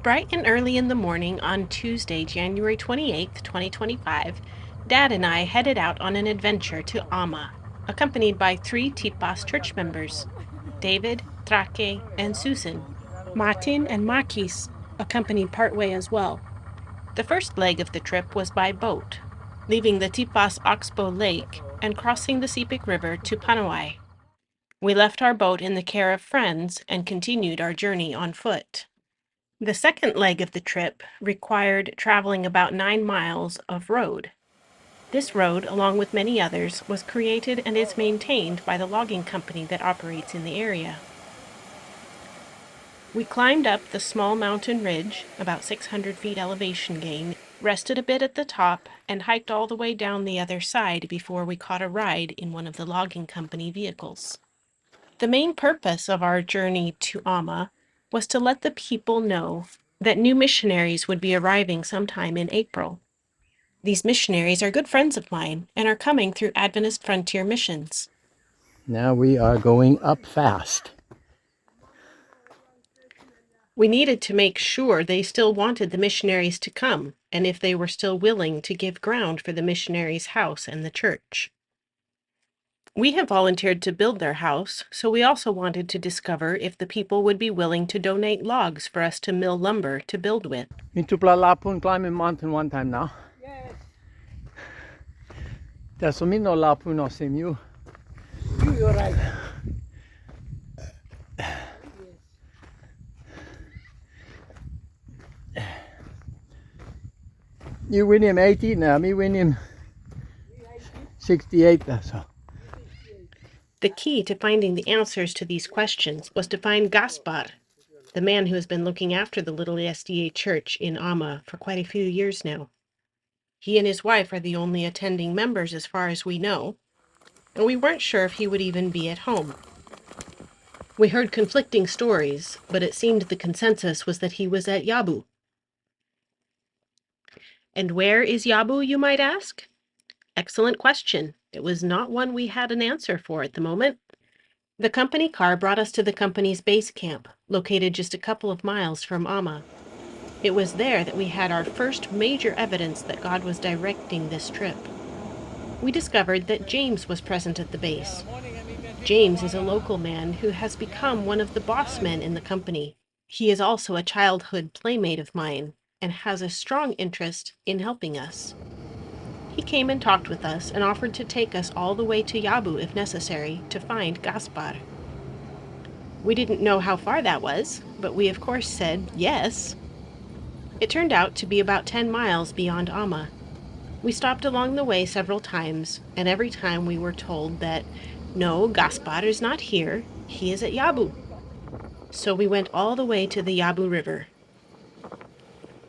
Bright and early in the morning on Tuesday, January 28th, 2025, Dad and I headed out on an adventure to Amma, accompanied by three Tipas church members, David, Trake, and Susan. Martin and Marquis accompanied partway as well. The first leg of the trip was by boat, leaving the Tipas Oxbow Lake and crossing the Sepik River to Panawai. We left our boat in the care of friends and continued our journey on foot. The second leg of the trip required traveling about 9 miles of road. This road, along with many others, was created and is maintained by the logging company that operates in the area. We climbed up the small mountain ridge, about 600 feet elevation gain, rested a bit at the top, and hiked all the way down the other side before we caught a ride in one of the logging company vehicles. The main purpose of our journey to Amma was to let the people know that new missionaries would be arriving sometime in April. These missionaries are good friends of mine and are coming through Adventist Frontier Missions. Now we are going up fast. We needed to make sure they still wanted the missionaries to come and if they were still willing to give ground for the missionaries' house and the church. We have volunteered to build their house, so we also wanted to discover if the people would be willing to donate logs for us to mill lumber to build with. Been to Lapun climbing mountain one time now. Yes. Tässä on minun Lapun osim you. You're right. You win him 80 now, me win him 68 so. The key to finding the answers to these questions was to find Gaspar, the man who has been looking after the little SDA church in Amma for quite a few years now. He and his wife are the only attending members as far as we know, and we weren't sure if he would even be at home. We heard conflicting stories, but it seemed the consensus was that he was at Yabu. And where is Yabu, you might ask? Excellent question. It was not one we had an answer for at the moment. The company car brought us to the company's base camp, located just a couple of miles from Amma. It was there that we had our first major evidence that God was directing this trip. We discovered that James was present at the base. James is a local man who has become one of the boss men in the company. He is also a childhood playmate of mine and has a strong interest in helping us. He came and talked with us and offered to take us all the way to Yabu if necessary to find Gaspar. We didn't know how far that was, but we of course said yes. It turned out to be about 10 miles beyond Amma. We stopped along the way several times, and every time we were told that, no, Gaspar is not here, he is at Yabu. So we went all the way to the Yabu River.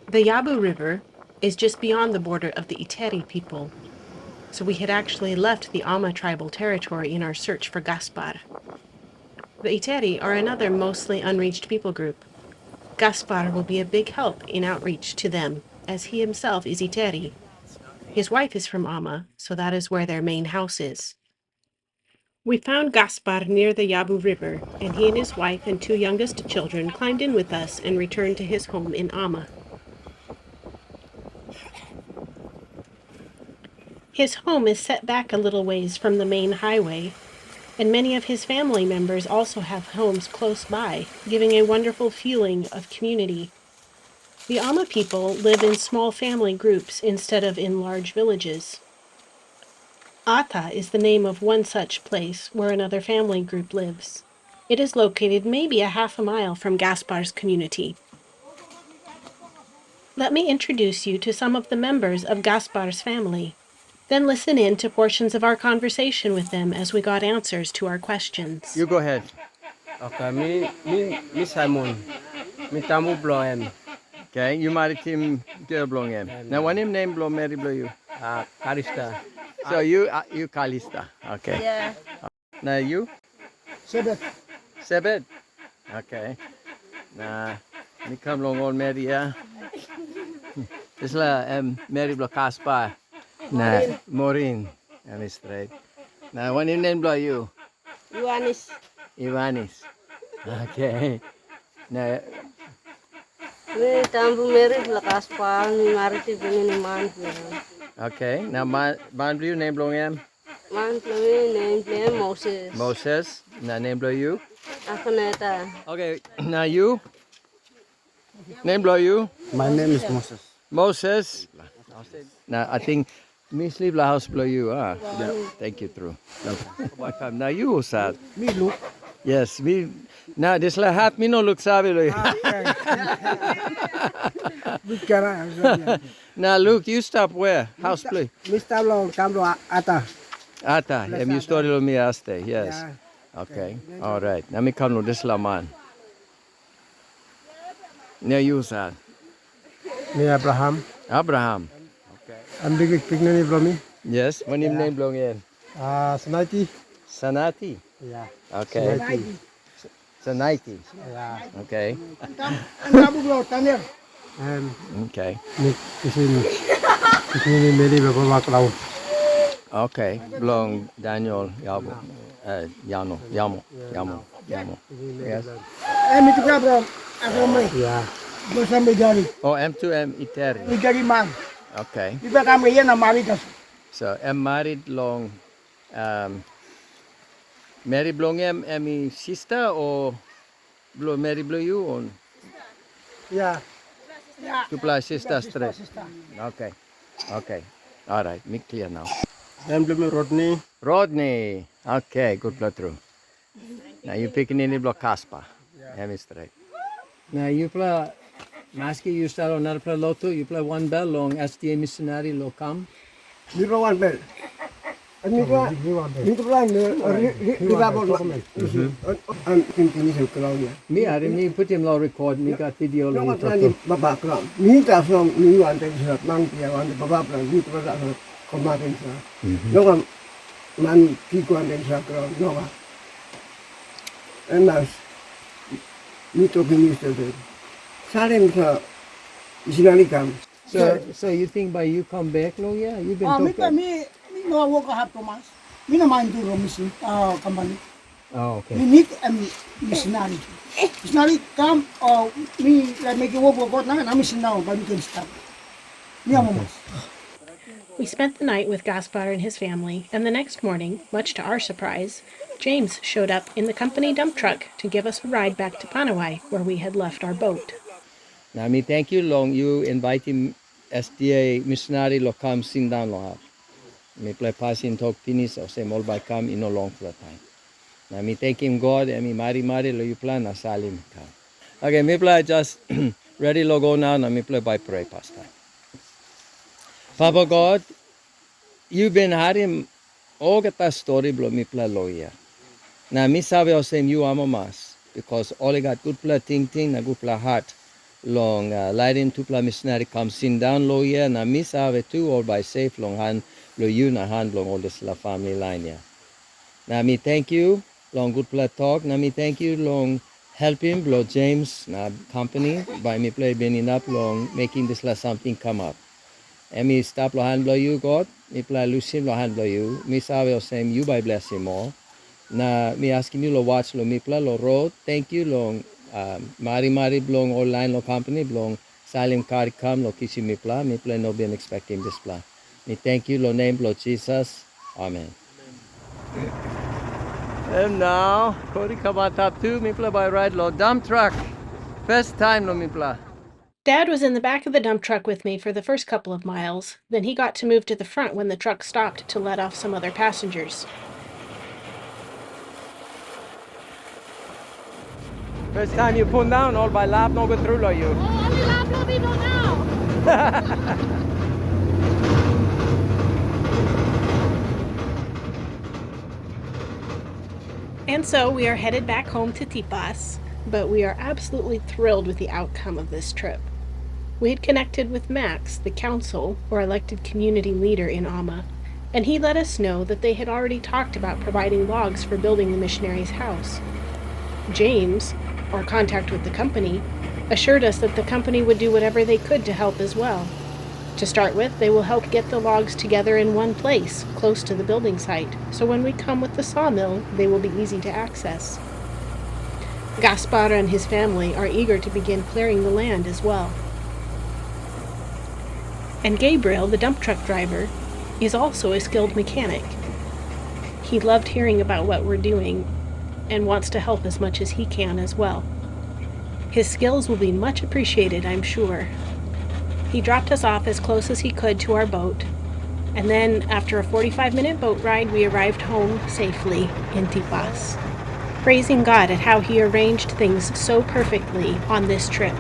The Yabu River is just beyond the border of the Iteri people, so we had actually left the Amma tribal territory in our search for Gaspar. The Iteri are another mostly unreached people group. Gaspar will be a big help in outreach to them, as he himself is Iteri. His wife is from Amma, so that is where their main house is. We found Gaspar near the Yabu River, and he and his wife and two youngest children climbed in with us and returned to his home in Amma. His home is set back a little ways from the main highway, and many of his family members also have homes close by, giving a wonderful feeling of community. The Amma people live in small family groups instead of in large villages. Ata is the name of one such place where another family group lives. It is located maybe a half a mile from Gaspar's community. Let me introduce you to some of the members of Gaspar's family. Then listen in to portions of our conversation with them as we got answers to our questions. You go ahead. Okay, me Simon. Me tamu bloem. Okay, you married him girl blong him. Now one him name blow Mary blow you. Karista. So you Kalista. Okay. Yeah. Now you? Sebet. Sebed. Okay. Nah, ni come long old Mary ya. This la Mary blow Gaspar. Nah, Maureen. And it's straight. Now one him name blow you. Ioannis. Ivanis. Okay. Now Me tambu married la Gaspar, me married to bring in man. Okay. Now man you name blong em? Man me name play Moses. Moses. Now name blow you? Akaneta. Okay. Now you? Name blow you? My name is Moses. Moses. Now I think me sleep la house blow you. Ah. Yeah. Thank you through. Welcome. Now you sad. Me look. Yes, me. Now this la hat me no look sabi lo. Now look, you stop where? House play. Mr. Long, come to Ata. Ata, you story lo me aste. Yes. Okay. All right. Now me come to this la man. Now you sad. Me Abraham. Abraham. I'm big picnic from me. Yes. When him name belong in? Sanati. Sanati. Yeah. Okay. Sanati. Yeah. Okay. And Okay. picnic many Baba Cloud. Okay. Belong Daniel Yamo. Yamo. Yes. Yeah. Oh, M2M Iteri. Okay. So I'm married long. Mary belong em sister or Mary blow you or Yeah. tu play sister straight? Okay. Okay. All right. Me clear now. I'm living Rodney. Rodney. Okay. Good blood through. Now you picking in the block Gaspar. Yeah. Straight. Now you play. Maski, you start another play lotto. You play one bell long. SDA missionary lo come. You know one bell. And you play I'm thinking you clown. Me, I didn't put him lo record. Me got video lo. No, Baba Clown. Me from New and Monkey and Baba Clown. You put that command. No one man, people and then no one. And now, me talking yesterday. Silent missionary come. So you think by you come back, lo? Yeah, you've been talking. Me no work half 2 months. Me no mind do mission company. Oh, okay. Me need a missionary. Missionary come or me like make it work God now and I'm mission now but we can start. Me am We spent the night with Gaspar and his family, and the next morning, much to our surprise, James showed up in the company dump truck to give us a ride back to Panawai, where we had left our boat. Now, me thank you long. You invite him SDA missionary lo come sit down lo. Me play passing talk finish or say all by come in no long for the time. Now me thank him God and me mari lo you plan na salim come. Okay, me play just ready lo go now. Now me play by pray past time. Papa God, you've been having all that story blow me play lo yeah. Now me sabe o same you Amma mas because all I got good play ting na good play heart. Long lighting to play missionary comes in down low yeah na miss have too all by safe long hand lo you na hand long all this la family line yeah. Na me thank you long good play talk na me thank you long help him blow James na company by me play bending up long making this la something come up. And me stop lo hand blow you God me play lose him lo hand blow you me sabe o same you by bless him more. Na me asking you lo watch lo me play lo road thank you long mari blong online lo company blong salim car come lo kisi mi play no been expecting this plan. Me thank you lo name lo Jesus. Amen. And now Cody come on top too me play by ride lo dump truck. First time lo me play. Dad was in the back of the dump truck with me for the first couple of miles, then he got to move to the front when the truck stopped to let off some other passengers. First time you pull down all by lap no go through lo you. Oh, only lap no be no now. And so we are headed back home to Tipas, but we are absolutely thrilled with the outcome of this trip. We had connected with Max, the council, or elected community leader in Amma, and he let us know that they had already talked about providing logs for building the missionary's house. James, our contact with the company, assured us that the company would do whatever they could to help as well. To start with, they will help get the logs together in one place, close to the building site, so when we come with the sawmill, they will be easy to access. Gaspar and his family are eager to begin clearing the land as well. And Gabriel, the dump truck driver, is also a skilled mechanic. He loved hearing about what we're doing and wants to help as much as he can as well. His skills will be much appreciated, I'm sure. He dropped us off as close as he could to our boat, and then after a 45-minute boat ride, we arrived home safely in Tipas, praising God at how he arranged things so perfectly on this trip.